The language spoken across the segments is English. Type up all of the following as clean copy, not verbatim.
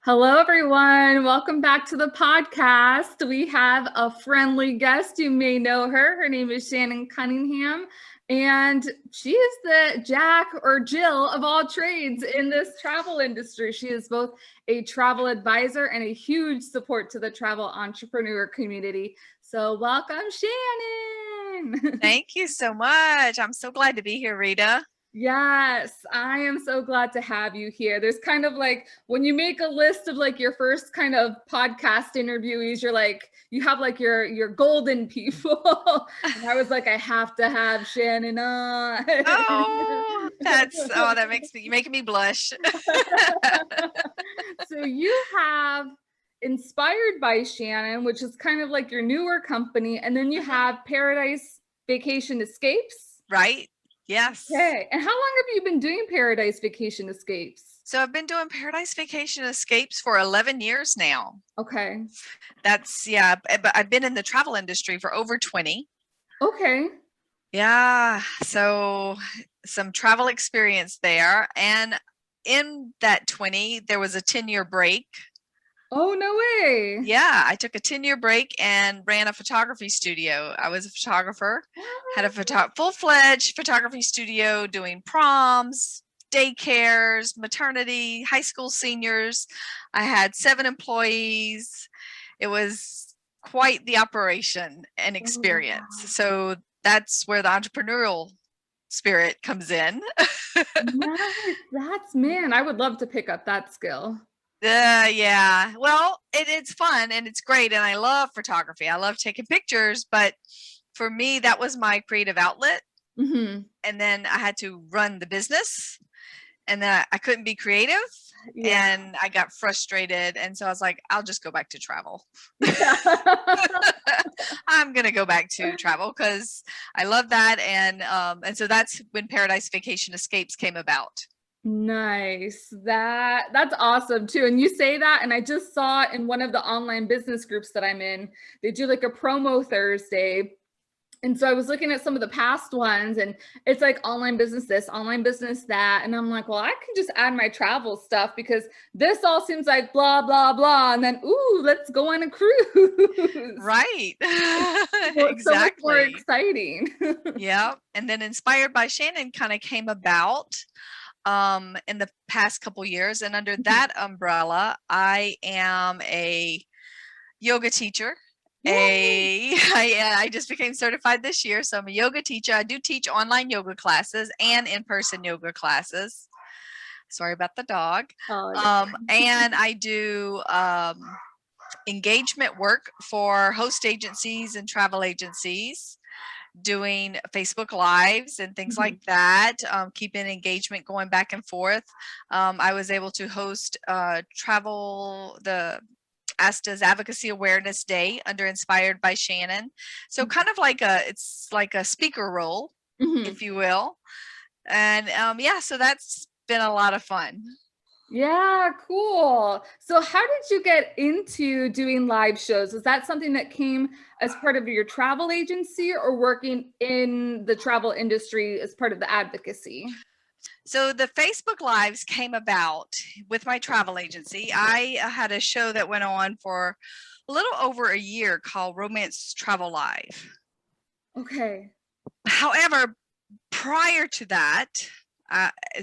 Hello, everyone. Welcome back to the podcast. We have a friendly guest. You may know her. Her name is Shannon Cunningham, and she is the Jack or Jill of all trades in this travel industry. She is both a travel advisor and a huge support to the travel entrepreneur community. So, welcome, Shannon. Thank you so much. I'm so glad to be here, Rita. Yes, I am so glad to have you here. There's kind of like when you make a list of like your first kind of podcast interviewees, you're like you have like your golden people. And I was like, I have to have Shannon on. That makes me you're making me blush. So you have Inspired by Shannon, which is kind of like your newer company, and then you have Paradise Vacation Escapes. Right? Yes. Okay. And how long have you been doing Paradise Vacation Escapes? So I've been doing Paradise Vacation Escapes for 11 years now. Okay. But I've been in the travel industry for over 20. Okay. Yeah, so some travel experience there. And in that 20, there was a 10-year break. Oh, no way. Yeah, I took a 10-year break and ran a photography studio. I was a photographer, had a full-fledged photography studio doing proms, daycares, maternity, high school seniors. I had 7 employees. It was quite the operation and experience. Wow. So that's where the entrepreneurial spirit comes in. Nice. Man, I would love to pick up that skill. Yeah. Well, it's fun and it's great. And I love photography. I love taking pictures. But for me, that was my creative outlet. Mm-hmm. And then I had to run the business. And then I couldn't be creative. Yeah. And I got frustrated. And so I was like, I'll just go back to travel. Yeah. I'm going to go back to travel because I love that. And so that's when Paradise Vacation Escapes came about. Nice. That's awesome too. And you say that, and I just saw in one of the online business groups that I'm in, they do like a promo Thursday. And so I was looking at some of the past ones, and it's like online business this, online business that. And I'm like, well, I can just add my travel stuff because this all seems like blah, blah, blah. And then, ooh, let's go on a cruise. Right. Well, it's so much more exciting. Yeah. And then Inspired by Shannon kind of came about in the past couple years. And under that umbrella, I am a yoga teacher. I just became certified this year. So I'm a yoga teacher. I do teach online yoga classes and in-person yoga classes. Sorry about the dog. And I do engagement work for host agencies and travel agencies, doing Facebook Lives and things like that, keeping engagement going back and forth. I was able to host the ASTA's Advocacy Awareness Day under Inspired by Shannon. So kind of it's like a speaker role, if you will. And so that's been a lot of fun. Yeah, cool. So how did you get into doing live shows? Was that something that came as part of your travel agency or working in the travel industry as part of the advocacy? So the Facebook Lives came about with my travel agency. I had a show that went on for a little over a year called Romance Travel Live. Okay. However, prior to that,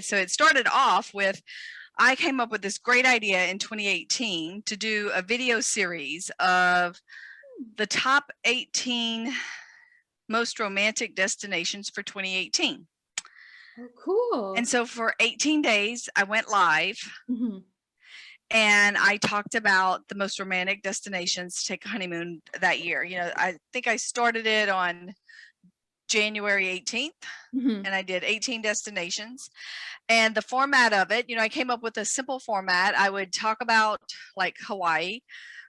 so it started off with, I came up with this great idea in 2018 to do a video series of the top 18 most romantic destinations for 2018. Oh, cool. And so for 18 days, I went live and I talked about the most romantic destinations to take a honeymoon that year. You know, I think I started it on January 18th and I did 18 destinations. And the format of it, I came up with a simple format. I would talk about like Hawaii,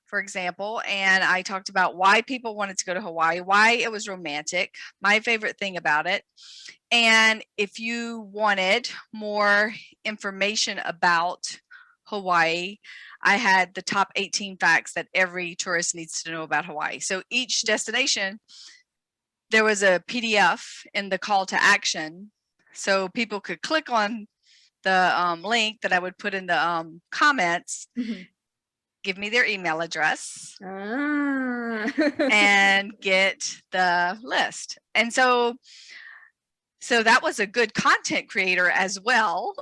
for example, and I talked about why people wanted to go to Hawaii, why it was romantic, my favorite thing about it. And if you wanted more information about Hawaii, I had the top 18 facts that every tourist needs to know about Hawaii. So each destination, there was a PDF in the call to action, so people could click on the link that I would put in the comments give me their email address, Ah. and get the list. And so that was a good content creator as well.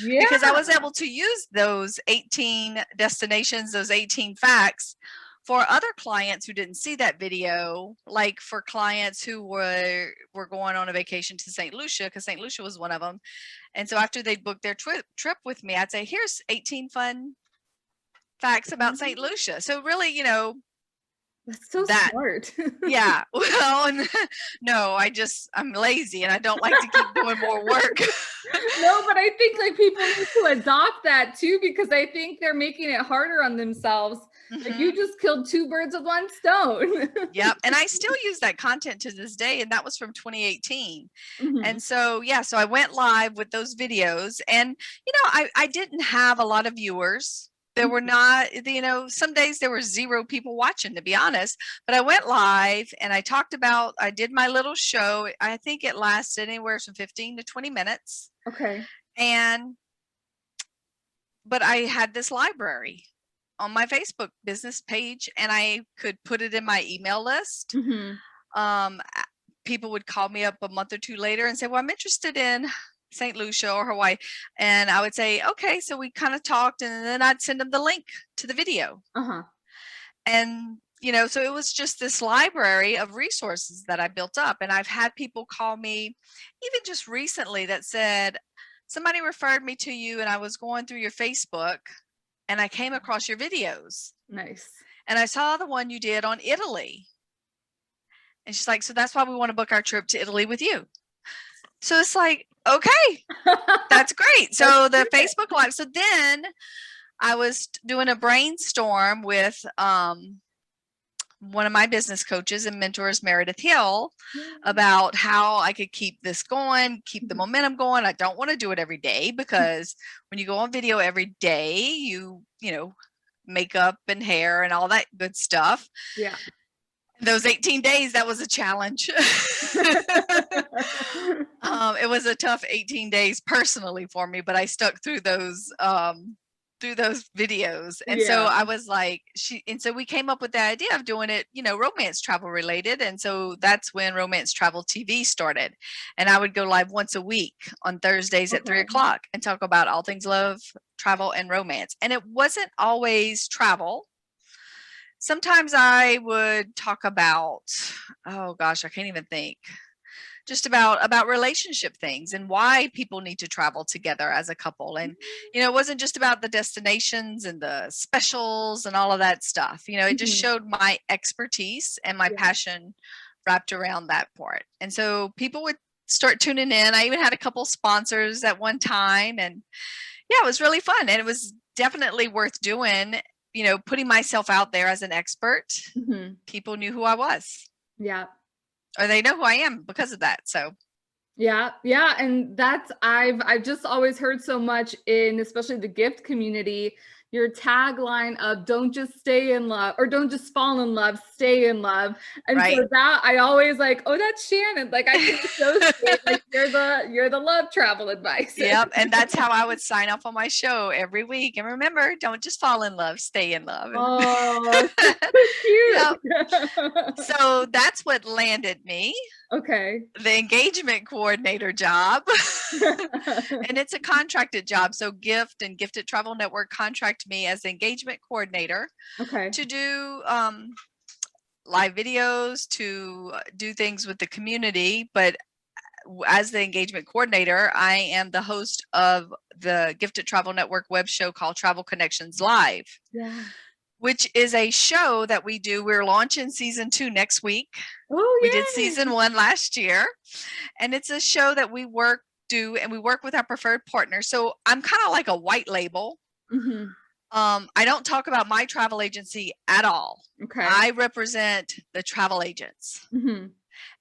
Yeah. Because I was able to use those 18 destinations, those 18 facts for other clients who didn't see that video, like for clients who were going on a vacation to St. Lucia, because St. Lucia was one of them. And so after they'd booked their trip with me, I'd say, here's 18 fun facts about St. Lucia. So really, that's so smart. Yeah. Well, no, I'm lazy and I don't like to keep doing more work. No, but I think like people need to adopt that too, because I think they're making it harder on themselves. Like you just killed two birds with one stone. Yep. And I still use that content to this day. And that was from 2018. And so, so I went live with those videos, and, I didn't have a lot of viewers. There were not, some days there were 0 people watching, to be honest, but I went live and I did my little show. I think it lasted anywhere from 15 to 20 minutes. Okay. But I had this library on my Facebook business page, and I could put it in my email list. People would call me up a month or two later and say, well, I'm interested in St. Lucia or Hawaii. And I would say, okay. So we kind of talked, and then I'd send them the link to the video. And, so it was just this library of resources that I built up. And I've had people call me even just recently that said, somebody referred me to you, and I was going through your Facebook and I came across your videos. Nice. And I saw the one you did on Italy. And she's like, so that's why we want to book our trip to Italy with you. So it's like, okay, that's great. So the Facebook Live. So then I was doing a brainstorm with one of my business coaches and mentors, Meredith Hill, about how I could keep this going, keep the momentum going. I don't want to do it every day, because when you go on video every day, you makeup and hair and all that good stuff. Yeah. Those 18 days, that was a challenge. It was a tough 18 days personally for me, but I stuck through those videos. And so I was like, so we came up with the idea of doing it, romance travel related. And so that's when Romance Travel TV started. And I would go live once a week on Thursdays at 3:00 and talk about all things love, travel, and romance. And it wasn't always travel. Sometimes I would talk about, oh gosh, I can't even think, just about relationship things and why people need to travel together as a couple. And, it wasn't just about the destinations and the specials and all of that stuff. It just showed my expertise and my passion wrapped around that part. And so people would start tuning in. I even had a couple sponsors at one time, and it was really fun. And it was definitely worth doing. Putting myself out there as an expert. People knew who I was. Yeah. Or they know who I am because of that. So yeah. And that's, I've just always heard so much in, especially the gift community, your tagline of don't just stay in love, or don't just fall in love, stay in love. And so that I always like, oh, that's Shannon. Like I can associate, like you're the love travel advice. Yep. And that's how I would sign off on my show every week. And remember, don't just fall in love, stay in love. Oh, so cute. So that's what landed me. Okay. The engagement coordinator job. And it's a contracted job. So Gift and Gifted Travel Network contract me as the engagement coordinator to do live videos, to do things with the community. But as the engagement coordinator, I am the host of the Gifted Travel Network web show called Travel Connections Live. Yeah. Which is a show that we do. We're launching season 2 next week. Oh, we did season 1 last year. And it's a show that we work with our preferred partner. So I'm kind of like a white label. I don't talk about my travel agency at all. Okay. I represent the travel agents.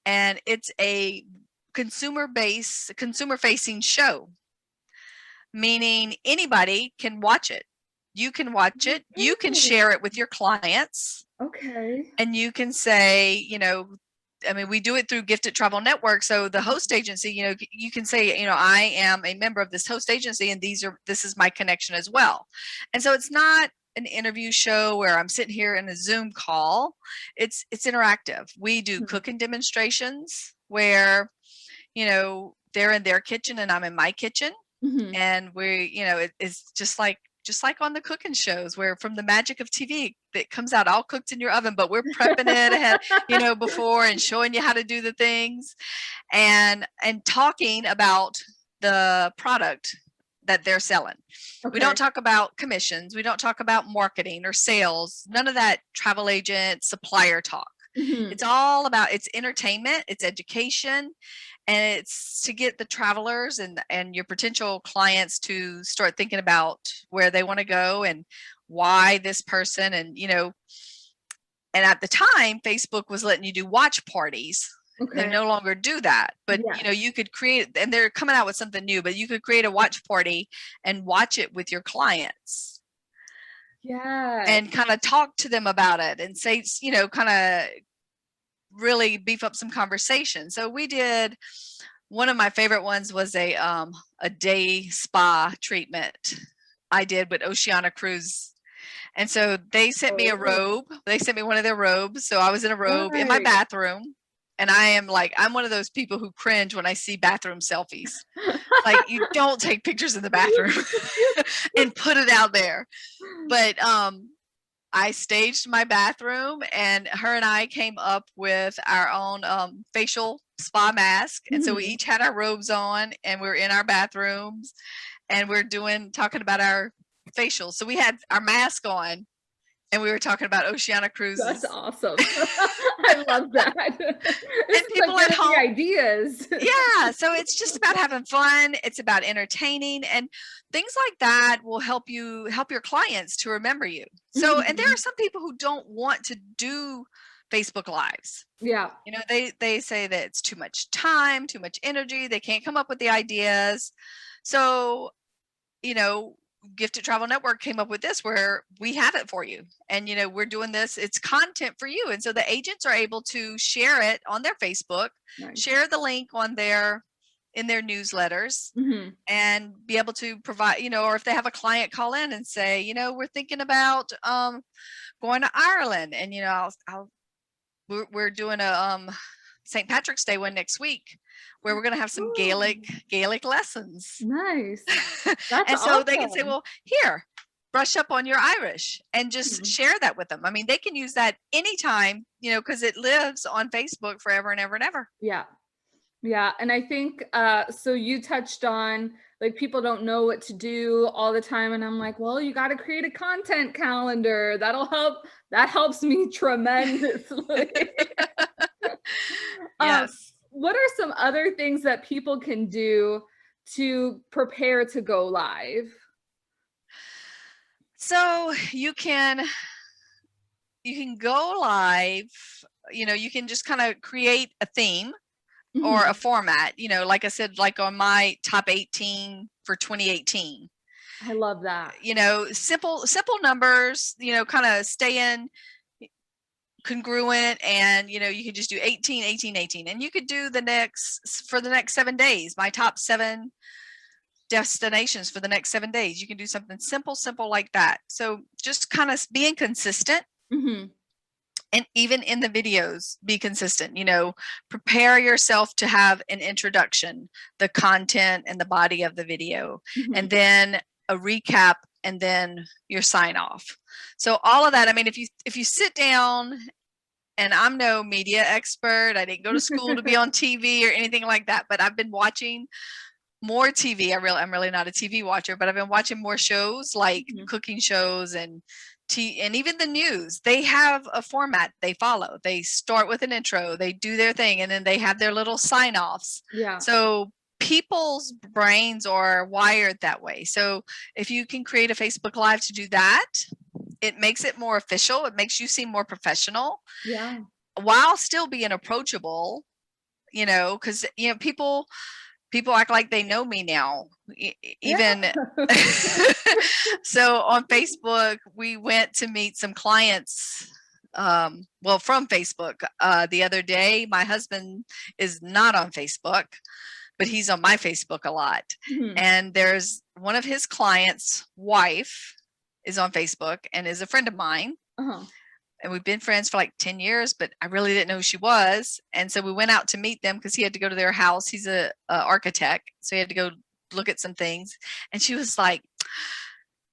And it's a consumer-facing show, meaning anybody can watch it. You can watch it. You can share it with your clients. Okay. And you can say, we do it through Gifted Travel Network. So the host agency, you can say, I am a member of this host agency, and this is my connection as well. And so it's not an interview show where I'm sitting here in a Zoom call. It's interactive. We do cooking demonstrations where, they're in their kitchen and I'm in my kitchen. And we, it's just like on the cooking shows where from the magic of TV, it comes out all cooked in your oven, but we're prepping it ahead, before and showing you how to do the things and talking about the product that they're selling. Okay. We don't talk about commissions. We don't talk about marketing or sales, none of that travel agent supplier talk. It's all about, it's entertainment, it's education, and it's to get the travelers and your potential clients to start thinking about where they want to go and why this person. And at the time, Facebook was letting you do watch parties. Okay. They no longer do that, but you could create, and they're coming out with something new, but you could create a watch party and watch it with your clients. Yeah. And kind of talk to them about it and say, kind of really beef up some conversation. So we did, one of my favorite ones was a day spa treatment I did with Oceana Cruise. And so they sent me a robe. They sent me one of their robes. So I was in a robe in my bathroom. And I'm one of those people who cringe when I see bathroom selfies. Like, you don't take pictures in the bathroom and put it out there. But I staged my bathroom, and her and I came up with our own facial spa mask. And so we each had our robes on, and we were in our bathrooms, and we're talking about our facials. So we had our mask on, and we were talking about Oceana Cruises. That's awesome. I love that. And people at home, ideas. Yeah. So it's just about having fun. It's about entertaining, and things like that will help your clients to remember you. So, and there are some people who don't want to do Facebook Lives. Yeah. They say that it's too much time, too much energy. They can't come up with the ideas. So, Gifted Travel Network came up with this, where we have it for you, and we're doing this, it's content for you, and so the agents are able to share it on their Facebook. Nice. Share the link in their newsletters, and be able to provide, or if they have a client call in and say, we're thinking about going to Ireland, and we're doing a St. Patrick's Day one next week, where we're going to have some Gaelic lessons. Nice. That's and so awesome. They can say, well, here, brush up on your Irish, and just share that with them. I mean, they can use that anytime, because it lives on Facebook forever and ever and ever. Yeah. Yeah. And I think, so you touched on, like, people don't know what to do all the time. And I'm like, well, you got to create a content calendar. That'll help. That helps me tremendously. Yes. What are some other things that people can do to prepare to go live? So you can go live, you can just kind of create a theme or a format, like I said, like on my top 18 for 2018. I love that. Simple numbers, kind of stay in congruent, and you can just do 18, 18, 18, and you could do for the next 7 days, my top 7 destinations for the next 7 days. You can do something simple like that. So just kind of being consistent, and even in the videos, be consistent. Prepare yourself to have an introduction, the content and the body of the video, and then a recap, and then your sign off. So all of that, I mean, if you sit down, and I'm no media expert, I didn't go to school to be on TV or anything like that, but I've been watching more TV. I'm really not a TV watcher, but I've been watching more shows, like cooking shows and even the news. They have a format they follow. They start with an intro, they do their thing, and then they have their little sign offs. Yeah. So people's brains are wired that way. So if you can create a Facebook Live to do that, it makes it more official. It makes you seem more professional. Yeah. While still being approachable, because people act like they know me now. Even so on Facebook, we went to meet some clients. From Facebook. The other day, my husband is not on Facebook, but he's on my Facebook a lot. And there's one of his clients' wife is on Facebook and is a friend of mine. Uh-huh. And we've been friends for like 10 years, but I really didn't know who she was. And so we went out to meet them because he had to go to their house. He's a architect. So he had to go look at some things. And she was like,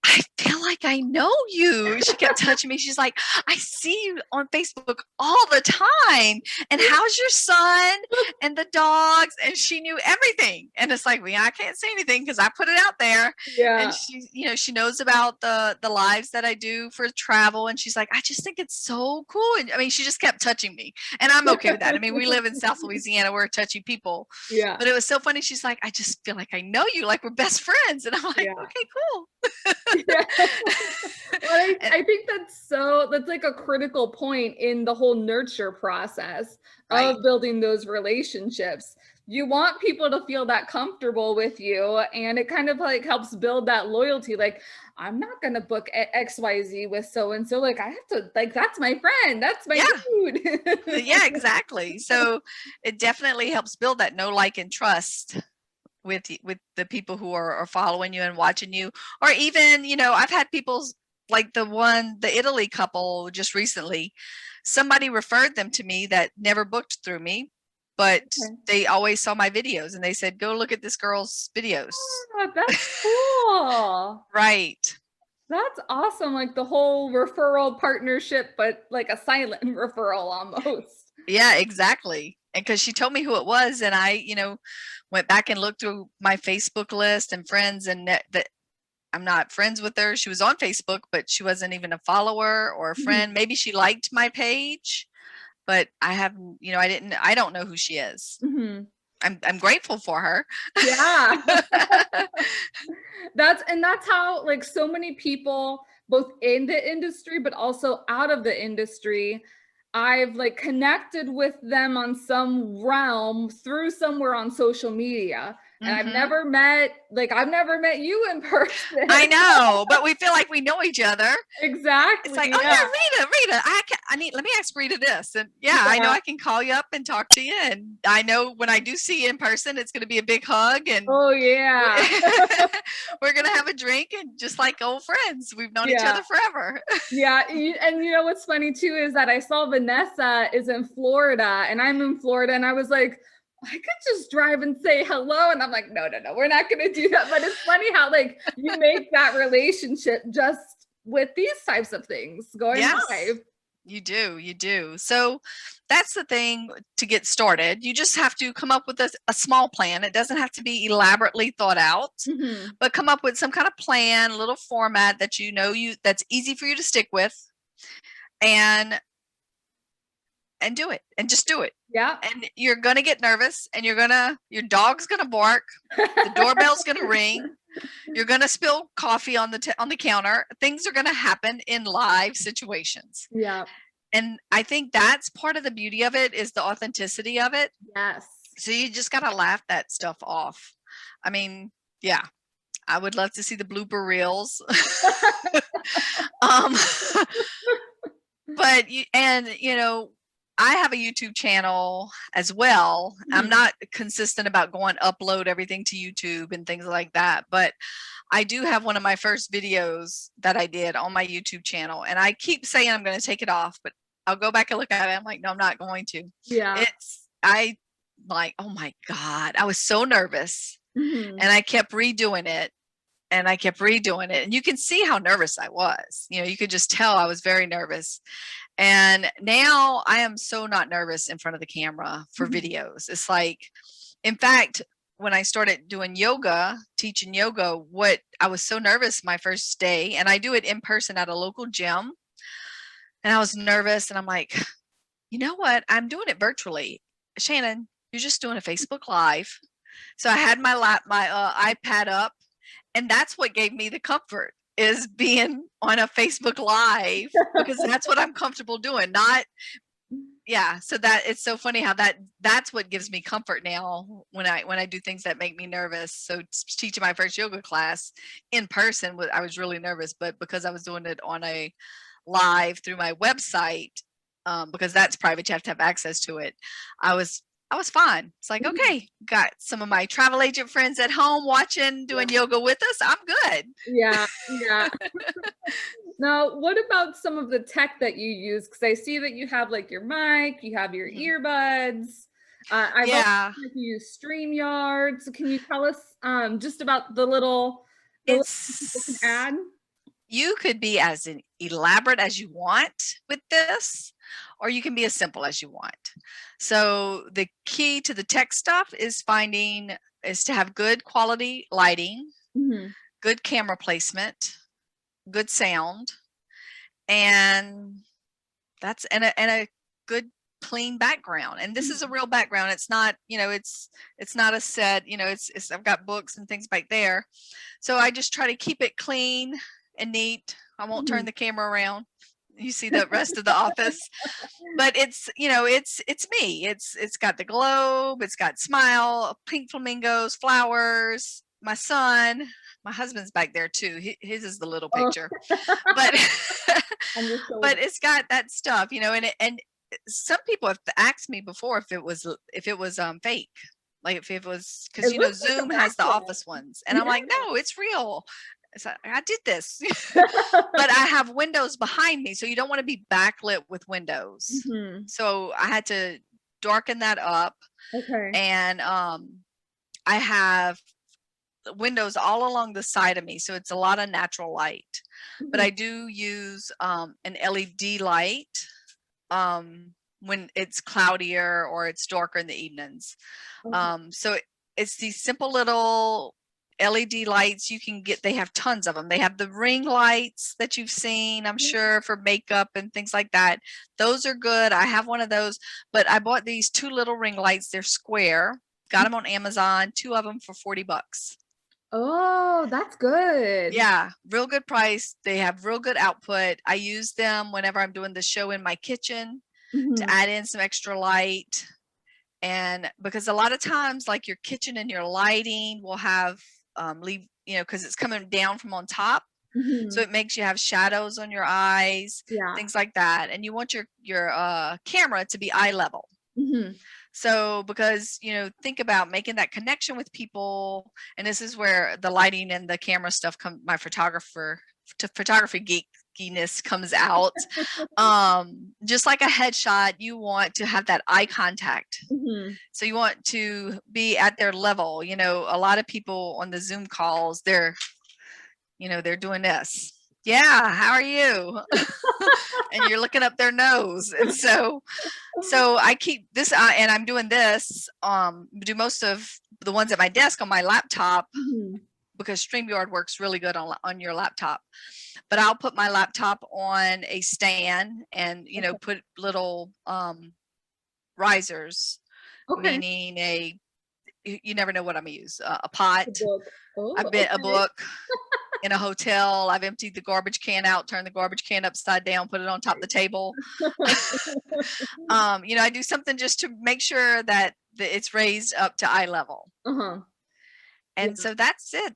I feel like I know you. She kept touching me. She's like, I see you on Facebook all the time. And how's your son and the dogs? And she knew everything. And it's like, well, I can't say anything because I put it out there. Yeah. And she, you know, she knows about the lives that I do for travel. And she's like, I just think it's so cool. And I mean, she just kept touching me. And I'm okay with that. I mean, we live in South Louisiana. We're touchy people. Yeah. But it was so funny. She's like, I just feel like I know you, like we're best friends. And I'm like, okay, cool. Yeah. Well, I think that's like a critical point in the whole nurture process of building those relationships. You want people to feel that comfortable with you, and it kind of like helps build that loyalty. Like, I'm not going to book XYZ with so and so. Like, I have to, like, that's my friend. That's my dude. Yeah, exactly. So it definitely helps build that know, like, and trust with the people who are following you and watching you. Or even, you know, I've had people like the Italy couple just recently, somebody referred them to me that never booked through me, but they always saw my videos and they said, go look at this girl's videos. Oh, that's cool. Right. That's awesome. Like the whole referral partnership, but like a silent referral almost. Yeah, exactly. And because she told me who it was, and I, you know, went back and looked through my Facebook list and friends, and that I'm not friends with her. She was on Facebook, but she wasn't even a follower or a friend. Maybe she liked my page, but I haven't, you know, I don't know who she is. I'm grateful for her. Yeah. That's how like so many people, both in the industry, but also out of the industry, I've like connected with them on some realm through somewhere on social media. And I've never met you in person. I know, but we feel like we know each other. Exactly. It's like, oh yeah, Rita, let me ask Rita this. And I know I can call you up and talk to you. And I know when I do see you in person, it's going to be a big hug. And oh yeah, we're going to have a drink and just like old friends. We've known each other forever. Yeah. And you know, what's funny too, is that I saw Vanessa is in Florida and I'm in Florida, and I was like, I could just drive and say hello. And I'm like, no, we're not going to do that. But it's funny how like you make that relationship just with these types of things going live. You do. So that's the thing to get started. You just have to come up with a small plan. It doesn't have to be elaborately thought out, but come up with some kind of plan, a little format that you know that's easy for you to stick with, and do it, and just do it. Yeah. And you're going to get nervous, and your dog's going to bark. The doorbell's going to ring. You're going to spill coffee on the counter. Things are going to happen in live situations. Yeah. And I think that's part of the beauty of it, is the authenticity of it. Yes. So you just got to laugh that stuff off. I mean, yeah, I would love to see the blooper reels. But you know, I have a YouTube channel as well. I'm not consistent about going upload everything to YouTube and things like that, but I do have one of my first videos that I did on my YouTube channel, and I keep saying I'm going to take it off, but I'll go back and look at it. I'm like, no, I'm not going to. Yeah. I like, oh my God, I was so nervous, and I kept redoing it. And I kept redoing it. And you can see how nervous I was. You know, you could just tell I was very nervous. And now I am so not nervous in front of the camera for videos. It's like, in fact, when I started doing yoga, teaching yoga, I was so nervous my first day, and I do it in person at a local gym. And I was nervous, and I'm like, you know what? I'm doing it virtually. Shannon, you're just doing a Facebook Live. So I had my iPad up. And that's what gave me the comfort, is being on a Facebook Live, because that's what I'm comfortable doing. So that it's so funny how that's what gives me comfort now when I do things that make me nervous. So teaching my first yoga class in person, I was really nervous, but because I was doing it on a live through my website, because that's private, you have to have access to it. I was I was fine. It's like, okay, got some of my travel agent friends at home watching, doing yoga with us. I'm good. Yeah. Now, what about some of the tech that you use? Because I see that you have like your mic, you have your earbuds. I've also seen you use StreamYard. So can you tell us just about the little people can add? You could be as elaborate as you want with this, or you can be as simple as you want. So the key to the tech stuff is to have good quality lighting, good camera placement, good sound, and that's and a good clean background. And this is a real background. It's not, it's not a set, it's I've got books and things back there. So I just try to keep it clean and neat. I won't turn the camera around. You see the rest of the office, but it's, it's me. It's got the globe, it's got smile, pink flamingos, flowers, my son, my husband's back there too. His is the little picture, but but it's got that stuff, and some people have asked me before if it was fake, like if it was, because Zoom has the office ones, and I'm like, no, it's real. So I did this. But I have windows behind me, so you don't want to be backlit with windows. So I had to darken that up. And I have windows all along the side of me, so it's a lot of natural light. But I do use an LED light when it's cloudier or it's darker in the evenings. So it's these simple little LED lights you can get. They have tons of them. They have the ring lights that you've seen, I'm sure, for makeup and things like that. Those are good. I have one of those, but I bought these 2 little ring lights. They're square. Got them on Amazon, 2 of them for $40. Oh, that's good. Yeah, real good price. They have real good output. I use them whenever I'm doing the show in my kitchen to add in some extra light. And because a lot of times, like your kitchen and your lighting will have because it's coming down from on top, so it makes you have shadows on your eyes, things like that. And you want your camera to be eye level. So because think about making that connection with people, and this is where the lighting and the camera stuff my photography geekiness comes out. Just like a headshot, you want to have that eye contact. So you want to be at their level. A lot of people on the Zoom calls, they're doing this. Yeah, how are you? And you're looking up their nose. And so I keep this, and I'm doing this, do most of the ones at my desk on my laptop, because StreamYard works really good on your laptop. But I'll put my laptop on a stand and, put little risers, meaning you never know what I'm going to use. A pot. I've been a book. In a hotel, I've emptied the garbage can out, turned the garbage can upside down, put it on top of the table. I do something just to make sure that it's raised up to eye level. And so that's it.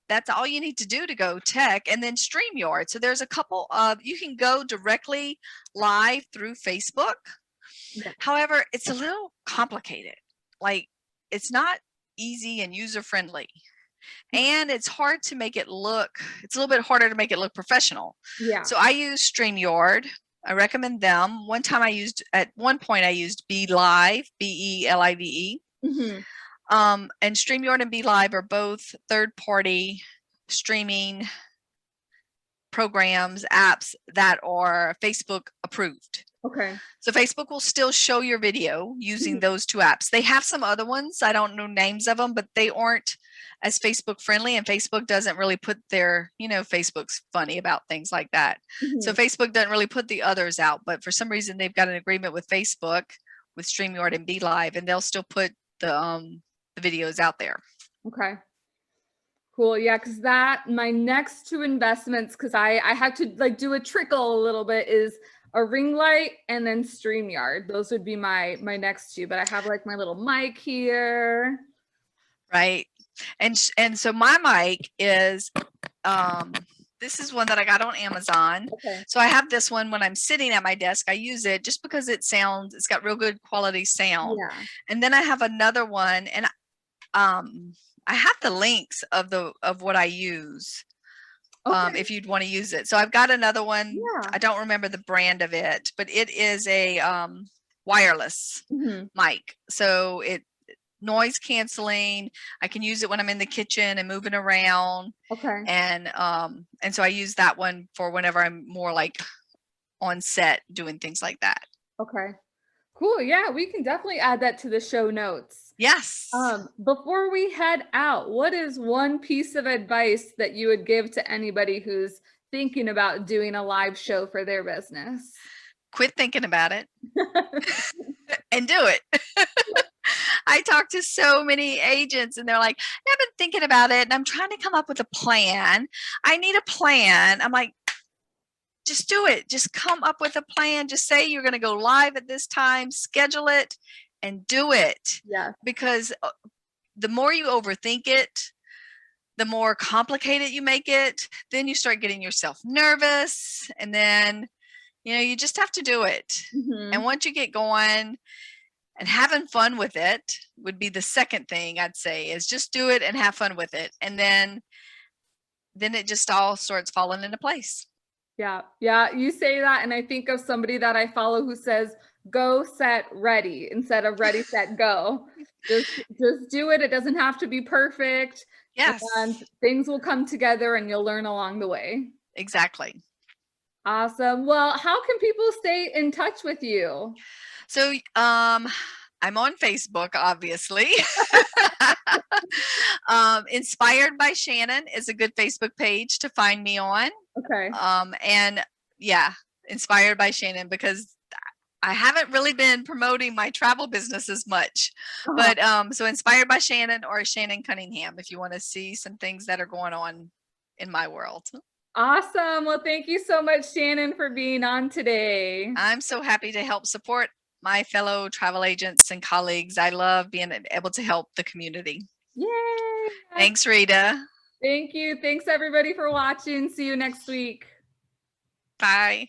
That's all you need to do to go tech. And then StreamYard. So there's a couple of, you can go directly live through Facebook. However, it's a little complicated. Like, it's not easy and user friendly. And it's hard to make it look, it's a little bit harder to make it look professional. So I use StreamYard. I recommend them. At one point I used BeLive, BeLive. And StreamYard and BeLive are both third-party streaming programs, apps that are Facebook approved. So Facebook will still show your video using those 2 apps. They have some other ones. I don't know names of them, but they aren't as Facebook friendly, and Facebook doesn't really put their, Facebook's funny about things like that. So Facebook doesn't really put the others out, but for some reason they've got an agreement with Facebook, with StreamYard and BeLive, and they'll still put the videos out there. Cool. Yeah, because my next 2 investments, because I had to do a trickle a little bit, is a ring light and then StreamYard. Those would be my next 2, but I have my little mic here. Right. And so my mic is This is one that I got on Amazon. Okay. So I have this one when I'm sitting at my desk. I use it just because it's got real good quality sound. Yeah. And then I have another one, and I have the links of what I use. Okay. If you'd want to use it. So I've got another one. Yeah. I don't remember the brand of it, but it is a wireless mic. So it noise canceling. I can use it when I'm in the kitchen and moving around. Okay. And so I use that one for whenever I'm more like on set doing things like that. Okay. Cool. Yeah, we can definitely add that to the show notes. Yes. Before we head out, what is one piece of advice that you would give to anybody who's thinking about doing a live show for their business? Quit thinking about it and do it. I talk to so many agents and they're like, I've been thinking about it and I'm trying to come up with a plan. I need a plan. I'm like, just do it. Just come up with a plan. Just say you're going to go live at this time, schedule it and do it. Yeah. Because the more you overthink it, the more complicated you make it, then you start getting yourself nervous. And then, you just have to do it. And once you get going and having fun with it would be the second thing I'd say, is just do it and have fun with it. And then it just all starts falling into place. Yeah. Yeah. You say that. And I think of somebody that I follow who says, go, set, ready, instead of ready, set, go. Just do it. It doesn't have to be perfect. Yes. And things will come together and you'll learn along the way. Exactly. Awesome. Well, how can people stay in touch with you? So, I'm on Facebook, obviously. Inspired by Shannon is a good Facebook page to find me on. Okay. And yeah, Inspired by Shannon, because I haven't really been promoting my travel business as much. But so Inspired by Shannon or Shannon Cunningham, if you want to see some things that are going on in my world. Awesome. Well, thank you so much, Shannon, for being on today. I'm so happy to help support my fellow travel agents and colleagues. I love being able to help the community. Yay. Thanks, Rita. Thank you. Thanks, everybody, for watching. See you next week. Bye.